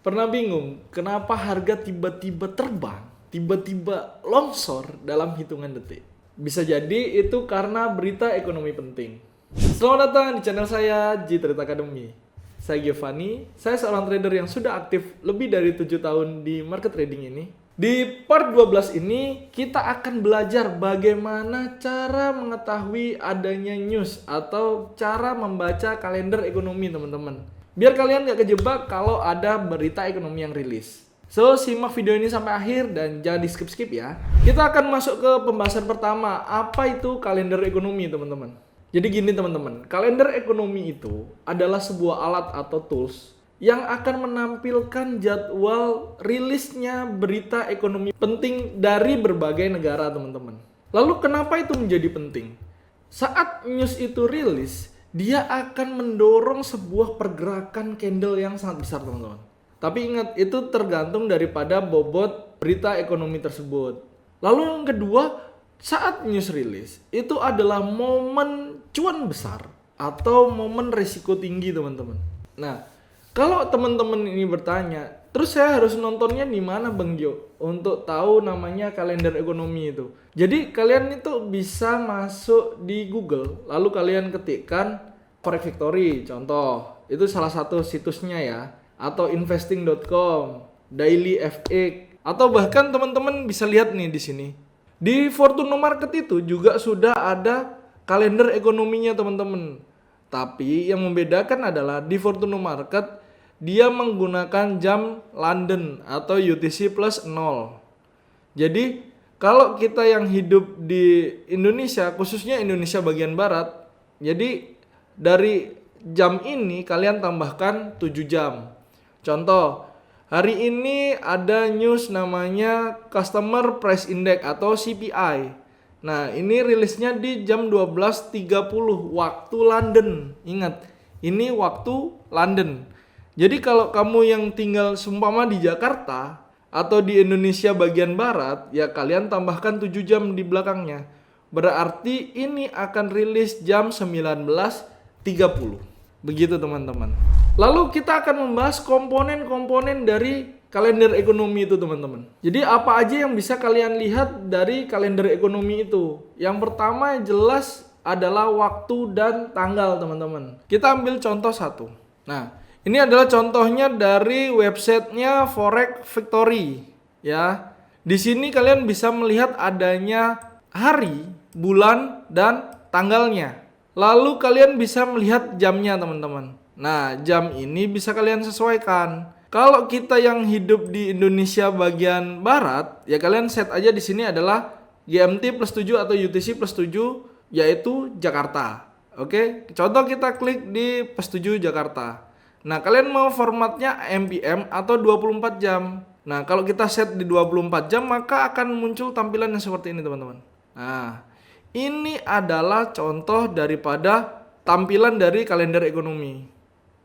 Pernah bingung kenapa harga tiba-tiba terbang, tiba-tiba longsor dalam hitungan detik? Bisa jadi itu karena berita ekonomi penting. Selamat datang di channel saya, G-Trade Academy. Saya Giovanni, saya seorang trader yang sudah aktif lebih dari 7 tahun di market trading ini. Di part 12 ini, kita akan belajar bagaimana cara mengetahui adanya news atau cara membaca kalender ekonomi, teman-teman. Biar kalian gak kejebak kalau ada berita ekonomi yang rilis. So, simak video ini sampai akhir dan jangan di skip-skip ya. Kita akan masuk ke pembahasan pertama, apa itu kalender ekonomi, teman-teman. Jadi gini teman-teman, kalender ekonomi itu adalah sebuah alat atau tools yang akan menampilkan jadwal rilisnya berita ekonomi penting dari berbagai negara, teman-teman. Lalu kenapa itu menjadi penting? Saat news itu rilis, dia akan mendorong sebuah pergerakan candle yang sangat besar, teman-teman. Tapi ingat, itu tergantung daripada bobot berita ekonomi tersebut. Lalu yang kedua, saat news rilis, itu adalah momen cuan besar atau momen risiko tinggi, teman-teman. Nah, kalau teman-teman ini bertanya, terus saya harus nontonnya di mana Bang Jo untuk tahu namanya kalender ekonomi itu? Jadi kalian itu bisa masuk di Google, lalu kalian ketikkan Forex Factory, contoh. Itu salah satu situsnya ya. Atau investing.com, Daily FX, atau bahkan teman-teman bisa lihat nih di sini. Di Fortuno Market itu juga sudah ada kalender ekonominya, teman-teman. Tapi yang membedakan adalah di Fortuno Market dia menggunakan jam London atau UTC plus 0. Jadi kalau kita yang hidup di Indonesia, khususnya Indonesia bagian barat, jadi dari jam ini kalian tambahkan 7 jam. Contoh, hari ini ada news namanya Customer Price Index atau CPI. Nah, ini rilisnya di jam 12.30 waktu London. Ingat, ini waktu London. Jadi kalau kamu yang tinggal seumpama di Jakarta atau di Indonesia bagian barat, ya kalian tambahkan 7 jam di belakangnya. Berarti ini akan rilis jam 19.30. Begitu teman-teman. Lalu kita akan membahas komponen-komponen dari kalender ekonomi itu, teman-teman. Jadi apa aja yang bisa kalian lihat dari kalender ekonomi itu? Yang pertama jelas adalah waktu dan tanggal, teman-teman. Kita ambil contoh satu. Nah, ini adalah contohnya dari websitenya Forex Factory, ya. Di sini kalian bisa melihat adanya hari, bulan, dan tanggalnya. Lalu kalian bisa melihat jamnya, teman-teman. Nah, jam ini bisa kalian sesuaikan. Kalau kita yang hidup di Indonesia bagian barat, ya kalian set aja di sini adalah GMT plus 7 atau UTC plus 7, yaitu Jakarta. Oke, contoh kita klik di plus 7 Jakarta. Nah, kalian mau formatnya MPM atau 24 jam. Nah, kalau kita set di 24 jam, maka akan muncul tampilan yang seperti ini, teman-teman. Nah, ini adalah contoh daripada tampilan dari kalender ekonomi.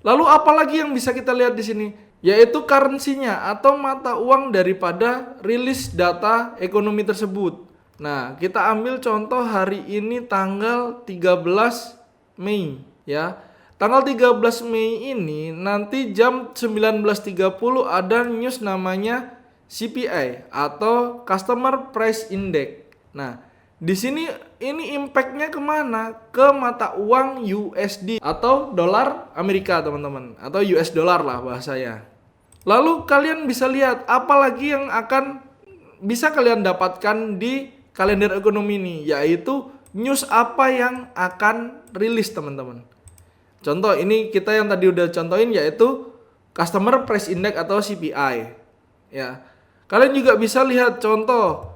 Lalu apalagi yang bisa kita lihat di sini? Yaitu currency-nya atau mata uang daripada rilis data ekonomi tersebut. Nah, kita ambil contoh hari ini tanggal 13 Mei, ya. Tanggal 13 Mei ini nanti jam 19.30 ada news namanya CPI atau Customer Price Index. Nah, di sini ini impactnya kemana? Ke mata uang USD atau dolar Amerika, teman-teman, atau US dollar lah bahasanya. Lalu kalian bisa lihat apalagi yang akan bisa kalian dapatkan di kalender ekonomi ini, yaitu news apa yang akan rilis, teman-teman. Contoh ini kita yang tadi udah contohin yaitu Customer Price Index atau CPI. Ya. Kalian juga bisa lihat contoh.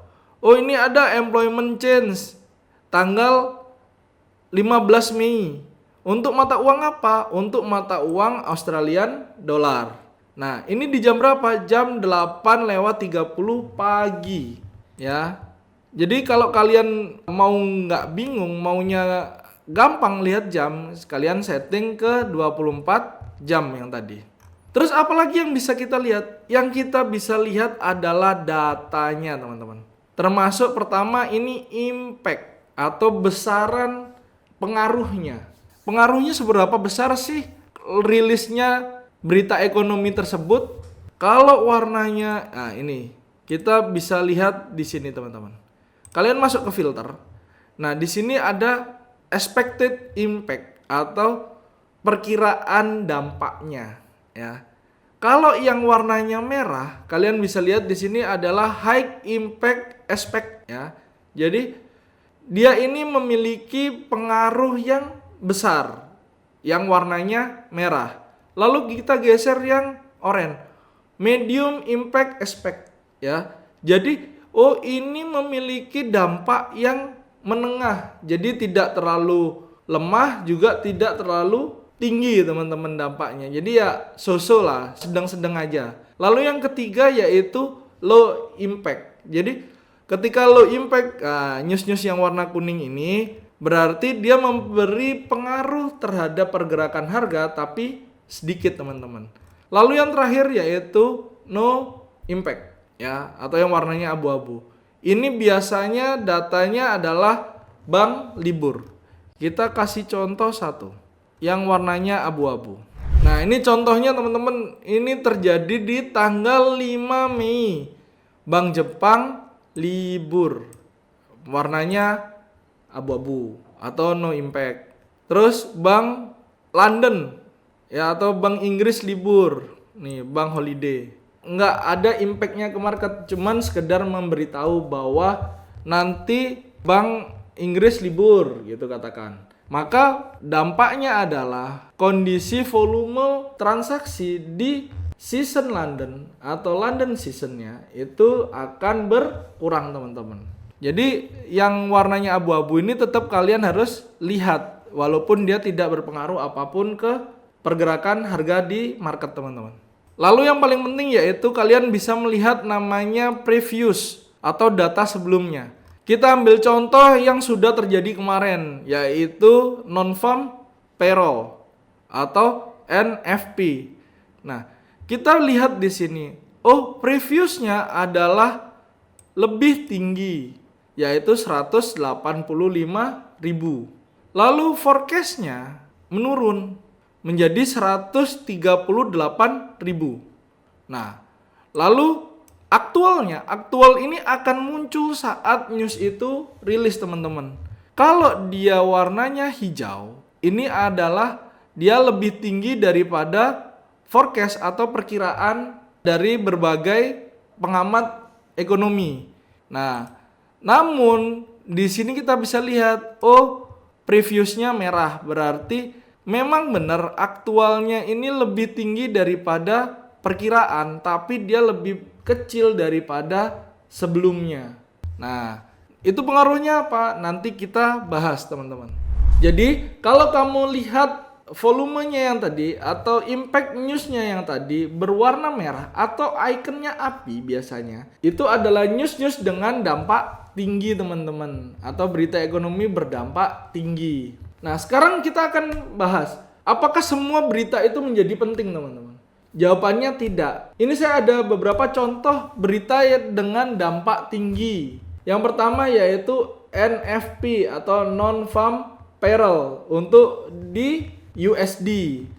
Oh, ini ada employment change tanggal 15 Mei. Untuk mata uang apa? Untuk mata uang Australian dollar. Nah, ini di jam berapa? Jam 8:30 pagi, ya. Jadi kalau kalian mau nggak bingung, maunya gampang lihat jam, sekalian setting ke 24 jam yang tadi. Terus apalagi yang bisa kita lihat? Yang kita bisa lihat adalah datanya, teman-teman. Termasuk pertama ini impact atau besaran pengaruhnya. Pengaruhnya seberapa besar sih rilisnya berita ekonomi tersebut Kalau warnanya, nah ini kita bisa lihat di sini teman-teman. Kalian masuk ke filter. Nah, di sini ada expected impact atau perkiraan dampaknya ya. Kalau yang warnanya merah, kalian bisa lihat di sini adalah high impact expect ya. Jadi dia ini memiliki pengaruh yang besar yang warnanya merah. Lalu kita geser yang oranye, medium impact expect ya. Jadi ini memiliki dampak yang menengah. Jadi tidak terlalu lemah juga tidak terlalu tinggi teman-teman dampaknya. Jadi ya so-so lah, sedang-sedang aja. Lalu yang ketiga yaitu low impact. Jadi ketika low impact, news-news yang warna kuning ini berarti dia memberi pengaruh terhadap pergerakan harga tapi sedikit teman-teman. Lalu yang terakhir yaitu no impact ya, atau yang warnanya abu-abu. Ini biasanya datanya adalah bank libur. Kita kasih contoh satu yang warnanya abu-abu. Nah, ini contohnya teman-teman, ini terjadi di tanggal 5 Mei. Bank Jepang libur. Warnanya abu-abu atau no impact. Terus Bank London ya atau Bank Inggris libur. Nih, Bank Holiday. Nggak ada impactnya ke market, cuman sekedar memberitahu bahwa nanti Bank Inggris libur gitu katakan. Maka dampaknya adalah kondisi volume transaksi di season London atau London seasonnya itu akan berkurang teman-teman. Jadi yang warnanya abu-abu ini tetap kalian harus lihat walaupun dia tidak berpengaruh apapun ke pergerakan harga di market teman-teman. Lalu yang paling penting yaitu kalian bisa melihat namanya previous atau data sebelumnya. Kita ambil contoh yang sudah terjadi kemarin, yaitu non-farm payroll atau NFP. Nah, kita lihat di sini, previousnya adalah lebih tinggi, yaitu 185.000. Lalu forecast-nya menurun menjadi 138.000. Nah, lalu aktual ini akan muncul saat news itu rilis teman-teman. Kalau dia warnanya hijau, ini adalah dia lebih tinggi daripada forecast atau perkiraan dari berbagai pengamat ekonomi. Nah, namun di sini kita bisa lihat, previousnya merah, berarti memang benar aktualnya ini lebih tinggi daripada perkiraan, tapi dia lebih kecil daripada sebelumnya. Nah, itu pengaruhnya apa? Nanti kita bahas teman-teman. Jadi kalau kamu lihat volumenya yang tadi atau impact newsnya yang tadi berwarna merah atau ikonnya api biasanya, itu adalah news dengan dampak tinggi teman-teman, atau berita ekonomi berdampak tinggi. Nah, sekarang kita akan bahas apakah semua berita itu menjadi penting teman-teman. Jawabannya tidak. Ini saya ada beberapa contoh berita dengan dampak tinggi. Yang pertama yaitu NFP atau non-farm payroll untuk di USD.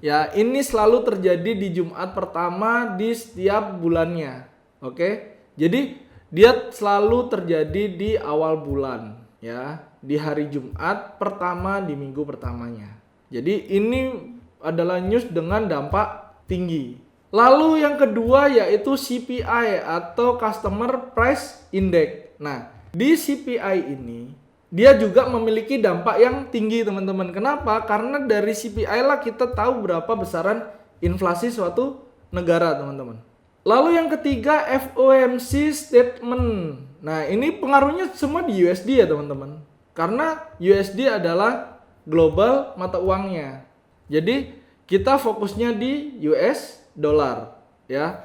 Ya, ini selalu terjadi di Jumat pertama di setiap bulannya. Oke. Jadi dia selalu terjadi di awal bulan ya, di hari Jumat pertama di minggu pertamanya. Jadi ini adalah news dengan dampak tinggi. Lalu yang kedua yaitu CPI atau Customer Price Index. Nah, di CPI ini dia juga memiliki dampak yang tinggi teman-teman. Kenapa? Karena dari CPI lah kita tahu berapa besaran inflasi suatu negara teman-teman. Lalu yang ketiga FOMC Statement. Nah, ini pengaruhnya semua di USD ya teman-teman. Karena USD adalah global mata uangnya. Jadi kita fokusnya di US dollar ya.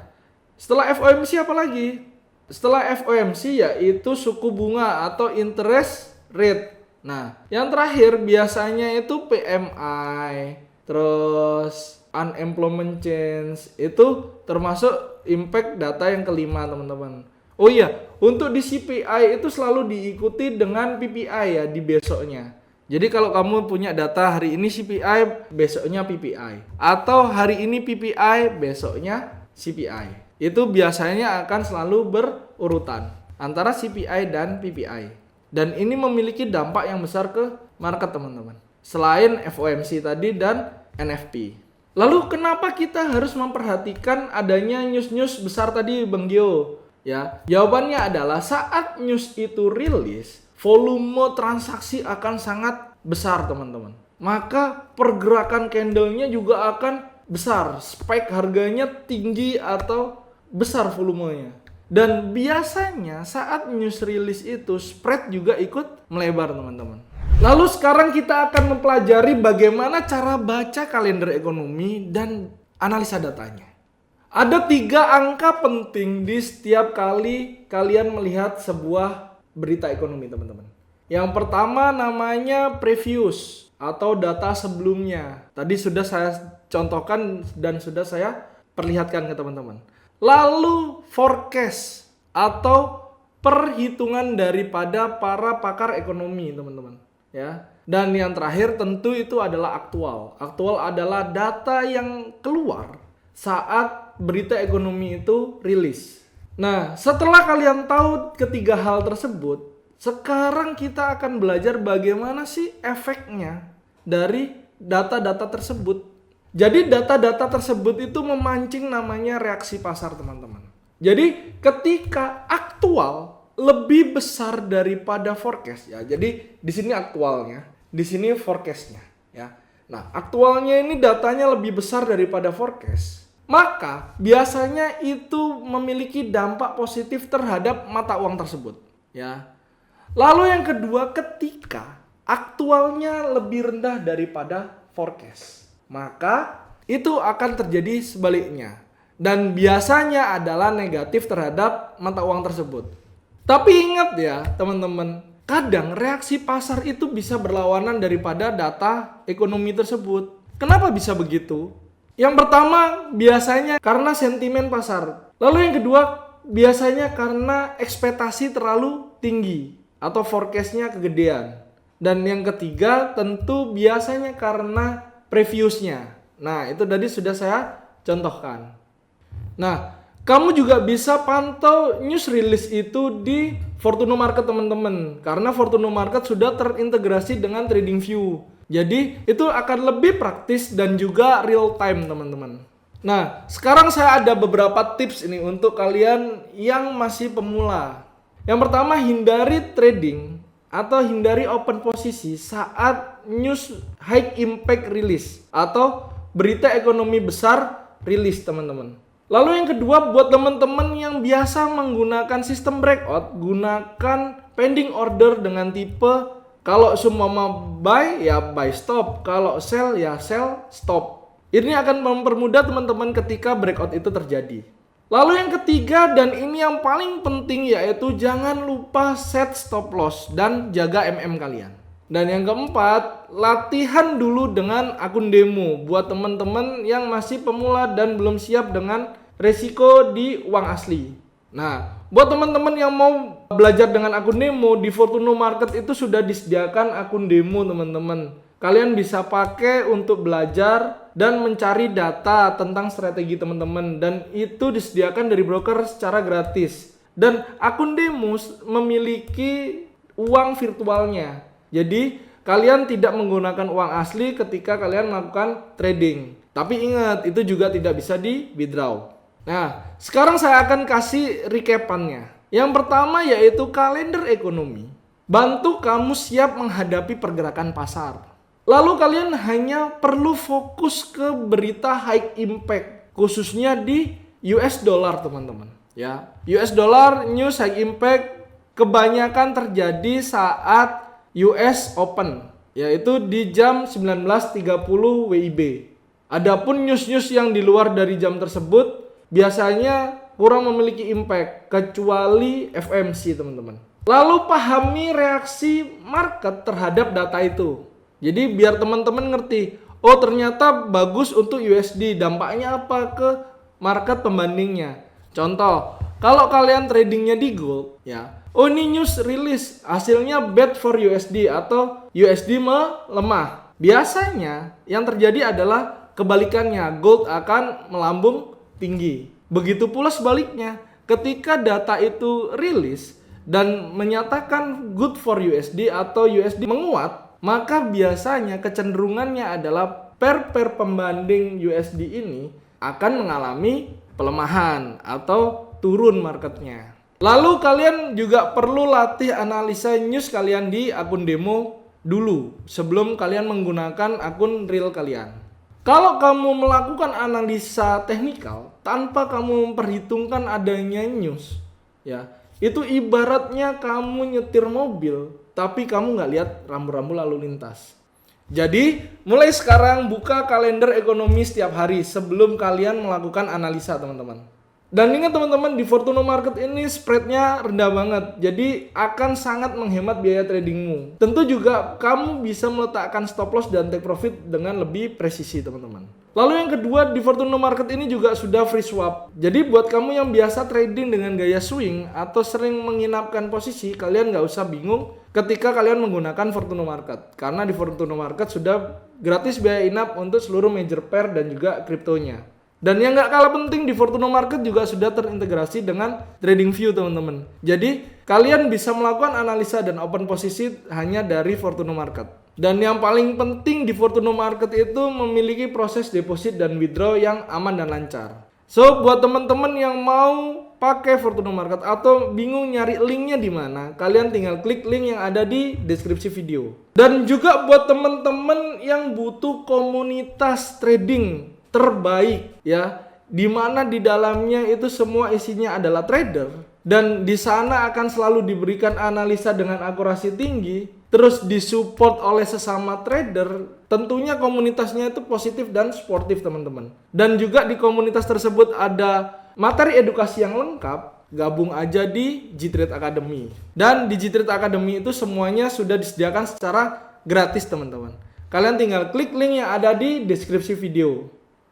Setelah FOMC apa lagi? Setelah FOMC yaitu suku bunga atau interest rate. Nah, yang terakhir biasanya itu PMI, terus unemployment change, itu termasuk impact data yang kelima teman-teman. Oh iya, untuk di CPI itu selalu diikuti dengan PPI ya di besoknya. Jadi kalau kamu punya data hari ini CPI, besoknya PPI. Atau hari ini PPI, besoknya CPI. itu biasanya akan selalu berurutan antara CPI dan PPI. Dan ini memiliki dampak yang besar ke market teman-teman. Selain FOMC tadi dan NFP. Lalu kenapa kita harus memperhatikan adanya news-news besar tadi Bang Gio? Ya, jawabannya adalah saat news itu rilis, volume transaksi akan sangat besar teman-teman. Maka pergerakan candlenya juga akan besar, spike harganya tinggi atau besar volumenya. Dan biasanya saat news release itu spread juga ikut melebar teman-teman. Lalu sekarang kita akan mempelajari bagaimana cara baca kalender ekonomi dan analisa datanya. Ada 3 angka penting di setiap kali kalian melihat sebuah berita ekonomi teman-teman. Yang pertama namanya previous atau data sebelumnya. Tadi sudah saya contohkan dan sudah saya perlihatkan ke teman-teman. Lalu forecast atau perhitungan daripada para pakar ekonomi teman-teman. Ya. Dan yang terakhir tentu itu adalah aktual. Aktual adalah data yang keluar saat berita ekonomi itu rilis. Nah, setelah kalian tahu ketiga hal tersebut, sekarang kita akan belajar bagaimana sih efeknya dari data-data tersebut. Jadi data-data tersebut itu memancing namanya reaksi pasar teman-teman. Jadi ketika aktual lebih besar daripada forecast ya. Jadi di sini aktualnya, di sini forecastnya ya. Nah, aktualnya ini datanya lebih besar daripada forecast. Maka biasanya itu memiliki dampak positif terhadap mata uang tersebut ya. Lalu yang kedua, ketika aktualnya lebih rendah daripada forecast, maka itu akan terjadi sebaliknya. Dan biasanya adalah negatif terhadap mata uang tersebut. Tapi ingat ya teman-teman, kadang reaksi pasar itu bisa berlawanan daripada data ekonomi tersebut. Kenapa bisa begitu? Yang pertama biasanya karena sentimen pasar. Lalu yang kedua biasanya karena ekspektasi terlalu tinggi atau forecastnya kegedean. Dan yang ketiga tentu biasanya karena previousnya. Nah, itu tadi sudah saya contohkan. Nah, kamu juga bisa pantau news release itu di Fortuno Market teman-teman. Karena Fortuno Market sudah terintegrasi dengan TradingView. Jadi, itu akan lebih praktis dan juga real time teman-teman. Nah, sekarang saya ada beberapa tips ini untuk kalian yang masih pemula. Yang pertama, hindari trading atau hindari open posisi saat news high impact release atau berita ekonomi besar rilis teman-teman. Lalu yang kedua, buat teman-teman yang biasa menggunakan sistem breakout, gunakan pending order dengan tipe kalau semua buy ya buy stop, kalau sell ya sell stop. Ini akan mempermudah teman-teman ketika breakout itu terjadi. Lalu yang ketiga dan ini yang paling penting yaitu jangan lupa set stop loss dan jaga MM kalian. Dan yang keempat, latihan dulu dengan akun demo buat teman-teman yang masih pemula dan belum siap dengan resiko di uang asli. Nah, buat teman-teman yang mau belajar dengan akun demo di Fortuno Market itu sudah disediakan akun demo teman-teman. Kalian bisa pakai untuk belajar dan mencari data tentang strategi teman-teman dan itu disediakan dari broker secara gratis. Dan akun demo memiliki uang virtualnya. Jadi kalian tidak menggunakan uang asli ketika kalian melakukan trading. Tapi ingat, itu juga tidak bisa di withdraw. Nah, sekarang saya akan kasih recapannya. Yang pertama yaitu kalender ekonomi. Bantu kamu siap menghadapi pergerakan pasar. Lalu kalian hanya perlu fokus ke berita high impact, khususnya di US dollar teman-teman. Ya, US dollar news high impact kebanyakan terjadi saat US Open, yaitu di jam 19.30 WIB. Adapun news-news yang di luar dari jam tersebut biasanya kurang memiliki impact, kecuali FOMC teman-teman. Lalu pahami reaksi market terhadap data itu. Jadi biar teman-teman ngerti, oh ternyata bagus untuk USD, dampaknya apa ke market pembandingnya. Contoh, kalau kalian tradingnya di gold, ya, oh ini news release, hasilnya bad for USD atau USD melemah. Biasanya yang terjadi adalah kebalikannya, gold akan melambung tinggi. Begitu pula sebaliknya, ketika data itu rilis dan menyatakan good for USD atau USD menguat, maka biasanya kecenderungannya adalah pair pembanding USD ini akan mengalami pelemahan atau turun marketnya. Lalu kalian juga perlu latih analisa news kalian di akun demo dulu sebelum kalian menggunakan akun real kalian. Kalau kamu melakukan analisa teknikal tanpa kamu memperhitungkan adanya news, ya itu ibaratnya kamu nyetir mobil tapi kamu nggak lihat rambu-rambu lalu lintas. Jadi mulai sekarang buka kalender ekonomi setiap hari sebelum kalian melakukan analisa teman-teman. Dan ingat teman-teman, di Fortuno Market ini spreadnya rendah banget, jadi akan sangat menghemat biaya tradingmu. Tentu juga kamu bisa meletakkan stop loss dan take profit dengan lebih presisi teman-teman. Lalu yang kedua, di Fortuno Market ini juga sudah free swap. Jadi buat kamu yang biasa trading dengan gaya swing atau sering menginapkan posisi, kalian nggak usah bingung ketika kalian menggunakan Fortuno Market. Karena di Fortuno Market sudah gratis biaya inap untuk seluruh major pair dan juga kriptonya. Dan yang nggak kalah penting, di Fortuno Market juga sudah terintegrasi dengan TradingView teman-teman. Jadi kalian bisa melakukan analisa dan open posisi hanya dari Fortuno Market. Dan yang paling penting di Fortuno Market itu memiliki proses deposit dan withdraw yang aman dan lancar. So buat teman-teman yang mau pakai Fortuno Market atau bingung nyari linknya di mana, kalian tinggal klik link yang ada di deskripsi video. Dan juga buat teman-teman yang butuh komunitas trading terbaik, ya, dimana di dalamnya itu semua isinya adalah trader dan di sana akan selalu diberikan analisa dengan akurasi tinggi, terus disupport oleh sesama trader. Tentunya komunitasnya itu positif dan sportif teman-teman. Dan juga di komunitas tersebut ada materi edukasi yang lengkap. Gabung aja di G-Trade Academy. Dan di G-Trade Academy itu semuanya sudah disediakan secara gratis teman-teman. Kalian tinggal klik link yang ada di deskripsi video.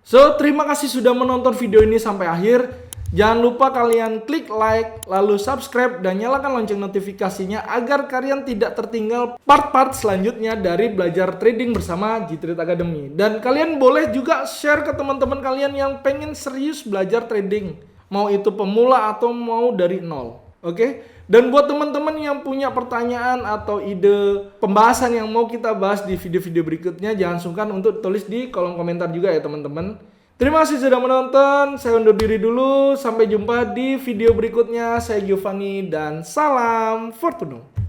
So, terima kasih sudah menonton video ini sampai akhir. Jangan lupa kalian klik like, lalu subscribe, dan nyalakan lonceng notifikasinya agar kalian tidak tertinggal part-part selanjutnya dari belajar trading bersama G-Trade Academy. Dan kalian boleh juga share ke teman-teman kalian yang pengen serius belajar trading. Mau itu pemula atau mau dari nol. Oke? Dan buat teman-teman yang punya pertanyaan atau ide pembahasan yang mau kita bahas di video-video berikutnya, jangan sungkan untuk tulis di kolom komentar juga ya teman-teman. Terima kasih sudah menonton, saya undur diri dulu, sampai jumpa di video berikutnya. Saya Giovanni dan salam Fortuno.